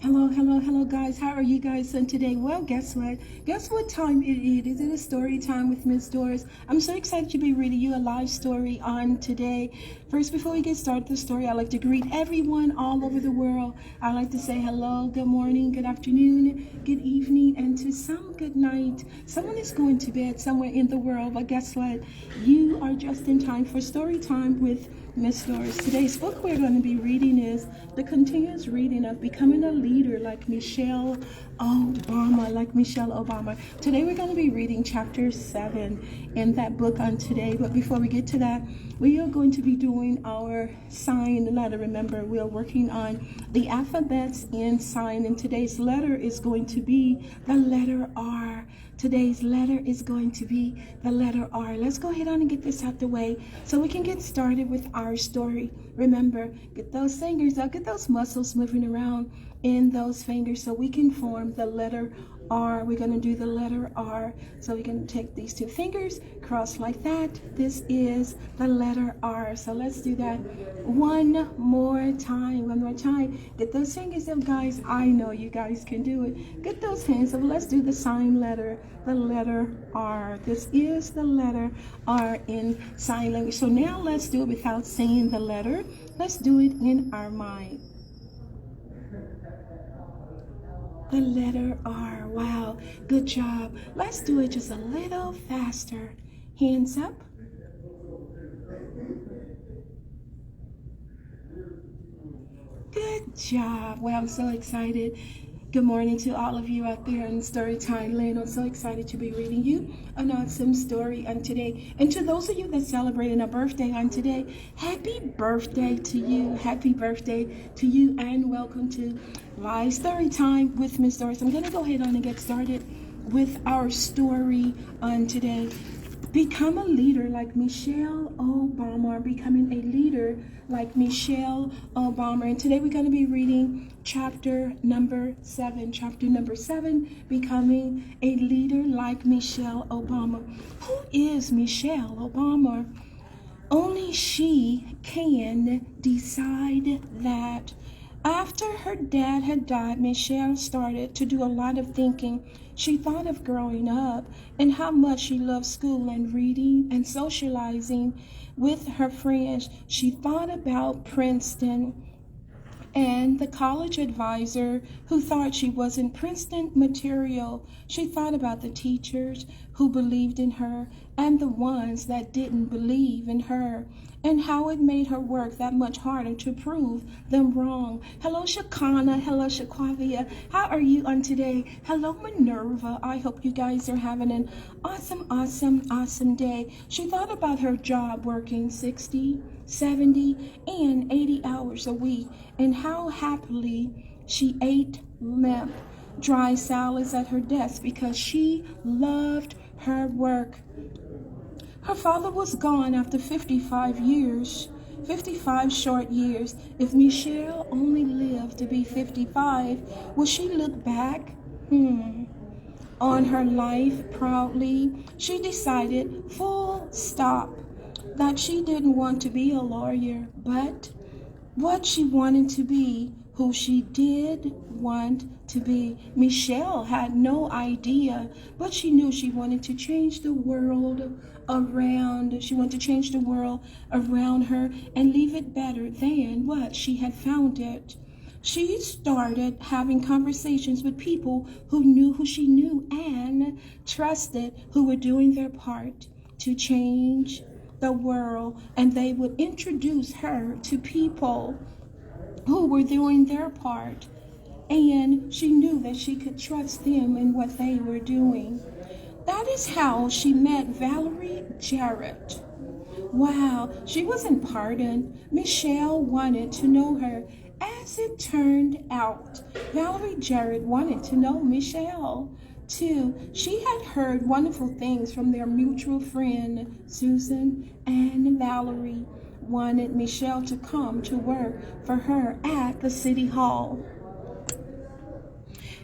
Hello, hello, hello, guys. How are you guys doing today? Well, guess what? Guess what time it is? Is it a story time with Miss Doris? I'm so excited to be reading you a live story on today. First, before we get started the story, I'd like to greet everyone all over the world. I'd like to say hello, good morning, good afternoon, good evening, and to some good night. Someone is going to bed somewhere in the world, but guess what? You are just in time for story time with Miss Doris. Today's book we're going to be reading is the continuous reading of Becoming a Leader like Michelle Obama. Today we're going to be reading chapter 7 in that book on today. But before we get to that, we are going to be doing our sign letter. Remember, we are working on the alphabets in sign, and today's letter is going to be the letter R. Today's letter is going to be the letter R. Let's go ahead on and get this out the way so we can get started with our story. Remember, get those fingers up, get those muscles moving around in those fingers so we can form the letter R. We're going to do the letter R. So we can take these two fingers, cross like that. This is the letter R. So let's do that one more time. One more time. Get those fingers up, guys. I know you guys can do it. Get those hands up. Let's do the sign letter, the letter R. This is the letter R in sign language. So now let's do it without saying the letter. Let's do it in our mind. The letter R. Wow, good job. Let's do it just a little faster. Hands up. Good job. Wow, I'm so excited. Good morning to all of you out there in Storytime land. I'm so excited to be reading you an awesome story on today. And to those of you that celebrating a birthday on today, happy birthday to you. Happy birthday to you and welcome to Live Storytime with Miss Doris. I'm going to go ahead on and get started with our story on today. Become a leader like Michelle Obama. Becoming a leader like Michelle Obama. And today we're going to be reading chapter number 7. Chapter number 7, Becoming a Leader like Michelle Obama. Who is Michelle Obama? Only she can decide that. After her dad had died, Michelle started to do a lot of thinking. She thought of growing up and how much she loved school and reading and socializing with her friends. She thought about Princeton and the college advisor who thought she wasn't Princeton material. She thought about the teachers who believed in her and the ones that didn't believe in her, and how it made her work that much harder to prove them wrong. Hello, Shakana. Hello, Shaquavia. How are you on today? Hello, Minerva. I hope you guys are having an awesome day. She thought about her job working 60, 70, and 80 hours a week, and how happily she ate limp, dry salads at her desk because she loved her work. Her father was gone after 55 years, 55 short years. If Michelle only lived to be 55, will she look back on her life proudly? She decided, full stop, that she didn't want to be a lawyer, but what she wanted to be, who she did want to be. Michelle had no idea, but she knew she wanted to change the world around. She wanted to change the world around her and leave it better than what she had found it. She started having conversations with people who she knew and trusted, who were doing their part to change the world, and they would introduce her to people who were doing their part, and she knew that she could trust them in what they were doing. That is how she met Valerie Jarrett. Wow, she wasn't pardoned. Michelle wanted to know her. As it turned out, Valerie Jarrett wanted to know Michelle too. She had heard wonderful things from their mutual friend, Susan, and Valerie wanted Michelle to come to work for her at the city hall.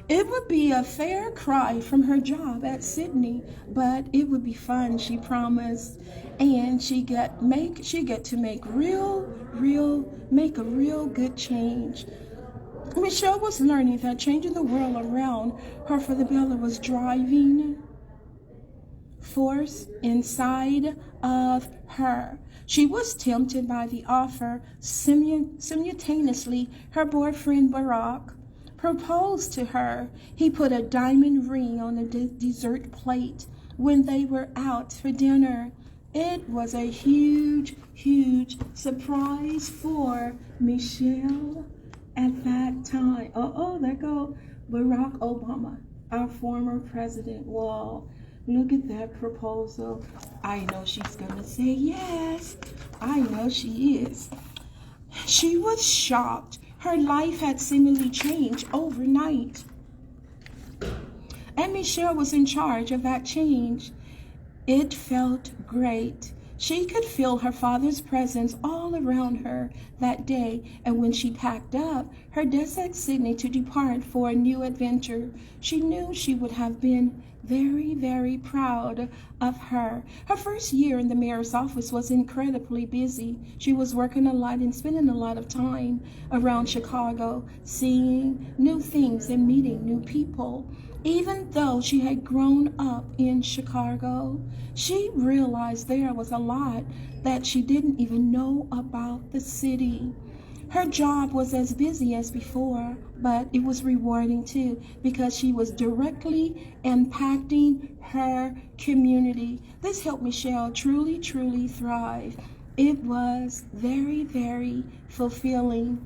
It would be a fair cry from her job at Sydney, but it would be fun, she promised. And she get to make a real good change. Michelle was learning that changing the world around her for the better was driving force inside of her. She was tempted by the offer. Simultaneously, her boyfriend Barack proposed to her. He put a diamond ring on the dessert plate when they were out for dinner. It was a huge, huge surprise for Michelle at that time. There go Barack Obama, our former president. Wow, look at that proposal. I know she's gonna say yes. I know she is. She was shocked. Her life had seemingly changed overnight. And Michelle was in charge of that change. It felt great. She could feel her father's presence all around her that day, and when she packed up her desk at Sydney to depart for a new adventure, she knew she would have been very, very proud of her. Her first year in the mayor's office was incredibly busy. She was working a lot and spending a lot of time around Chicago, seeing new things and meeting new people. Even though she had grown up in Chicago, she realized there was a lot that she didn't even know about the city. Her job was as busy as before, but it was rewarding too because she was directly impacting her community. This helped Michelle truly, truly thrive. It was very, very fulfilling.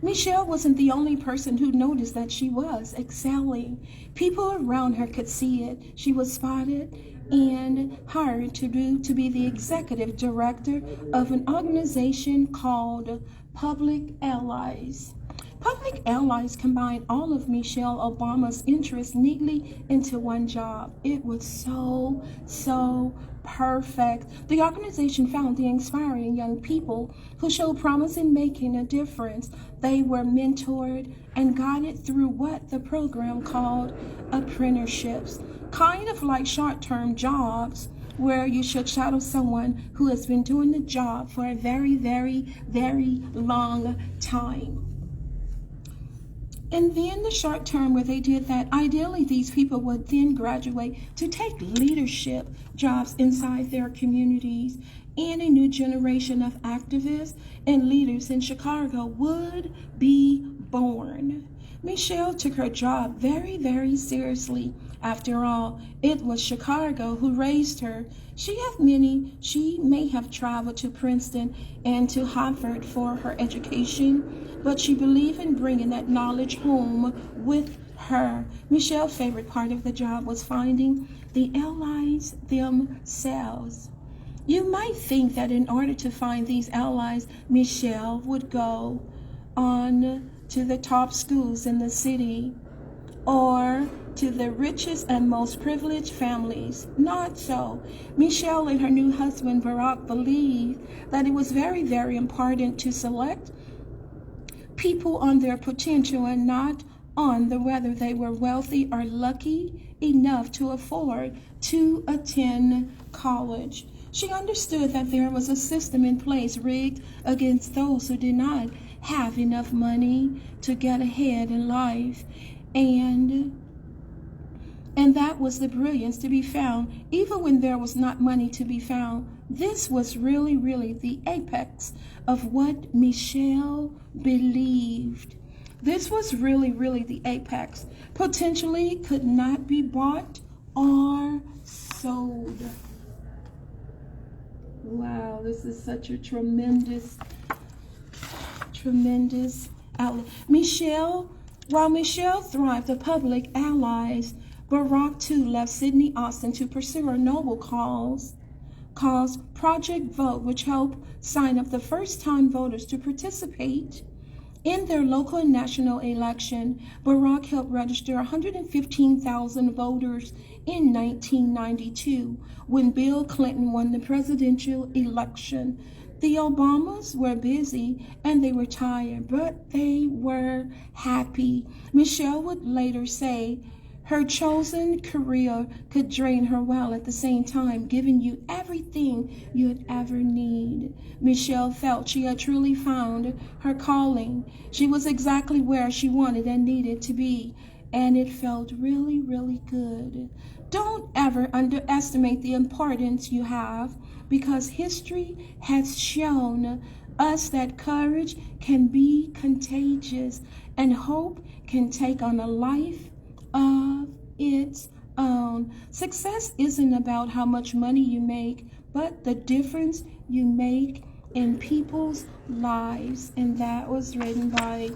Michelle wasn't the only person who noticed that she was excelling. People around her could see it. She was spotted and hired to be the executive director of an organization called Public Allies. Public Allies combined all of Michelle Obama's interests neatly into one job. It was so perfect. The organization found the inspiring young people who showed promise in making a difference. They were mentored and guided through what the program called apprenticeships, kind of like short-term jobs where you should shadow someone who has been doing the job for a very, very, very long time. And then the short term where they did that, ideally these people would then graduate to take leadership jobs inside their communities, and a new generation of activists and leaders in Chicago would be born. Michelle took her job very, very seriously. After all, it was Chicago who raised her. She may have traveled to Princeton and to Harvard for her education, but she believed in bringing that knowledge home with her. Michelle's favorite part of the job was finding the allies themselves. You might think that in order to find these allies, Michelle would go on to the top schools in the city or to the richest and most privileged families. Not so. Michelle and her new husband Barack believed that it was very, very important to select people on their potential and not on the whether they were wealthy or lucky enough to afford to attend college. She understood that there was a system in place rigged against those who did not have enough money to get ahead in life, and that was the brilliance to be found even when there was not money to be found. This was really, really the apex of what Michelle believed. This was really, really the apex. Potentially could not be bought or sold. Wow, this is such a tremendous outlet. While Michelle thrived, the Public Allies, Barack too left Sydney Austin to pursue a noble cause Project Vote, which helped sign up the first-time voters to participate in their local and national election. Barack helped register 115,000 voters in 1992 when Bill Clinton won the presidential election. The Obamas were busy and they were tired, but they were happy. Michelle would later say Her chosen career could drain her well at the same time, giving you everything you'd ever need. Michelle felt she had truly found her calling. She was exactly where she wanted and needed to be, and it felt really, really good. Don't ever underestimate the importance you have, because history has shown us that courage can be contagious and hope can take on a life of its own. Success isn't about how much money you make, but the difference you make in people's lives. And that was written by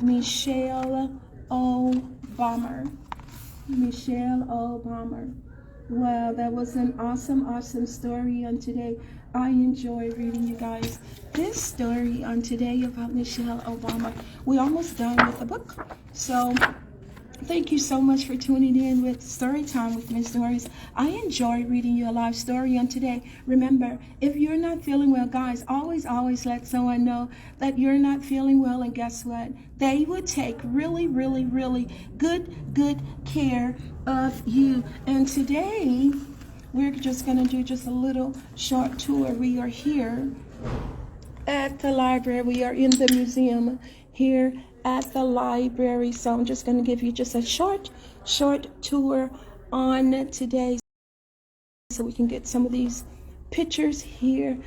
Michelle Obama. Michelle Obama. Wow, that was an awesome story on today. I enjoy reading you guys this story on today about Michelle Obama. We're almost done with the book. So thank you so much for tuning in with Storytime with Miss Doris. I enjoy reading you a live story on today. Remember, if you're not feeling well, guys, always let someone know that you're not feeling well, and guess what? They would take really good care of you. And today, we're just going to do just a little short tour. We are here at the library. We are in the museum here at the library. So I'm just going to give you just a short tour on today so we can get some of these pictures here.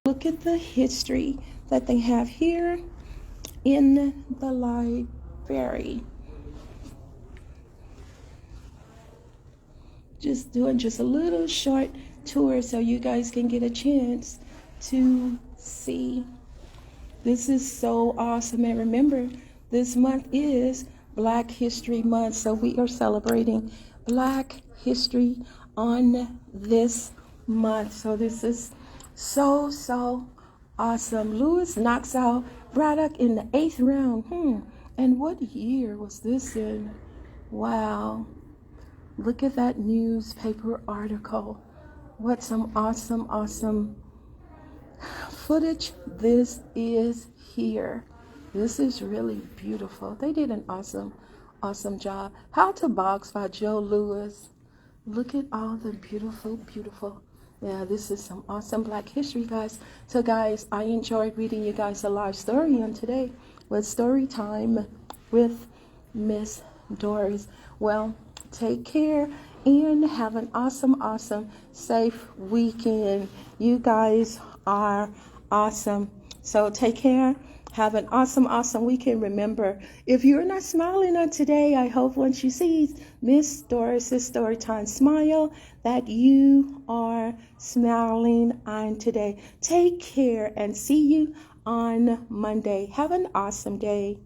Look at the history that they have here in the library. Just doing just a little short tour so you guys can get a chance to see. This is so awesome. And remember, this month is Black History Month, so we are celebrating Black History on this month. So this is so awesome. Lewis knocks out Braddock in the 8th round. And what year was this in? Wow. Look at that newspaper article. What some awesome footage this is here. This is really beautiful. They did an awesome job. How to Box by Joe Lewis. Look at all the beautiful. Yeah, this is some awesome Black history, guys. So guys, I enjoyed reading you guys a live story on today with Story Time with Miss Doris. Well, take care and have an awesome, safe weekend. You guys are awesome. So take care. Have an awesome weekend. Remember, if you're not smiling on today, I hope once you see Miss Doris's Storytime smile that you are smiling on today. Take care and see you on Monday. Have an awesome day.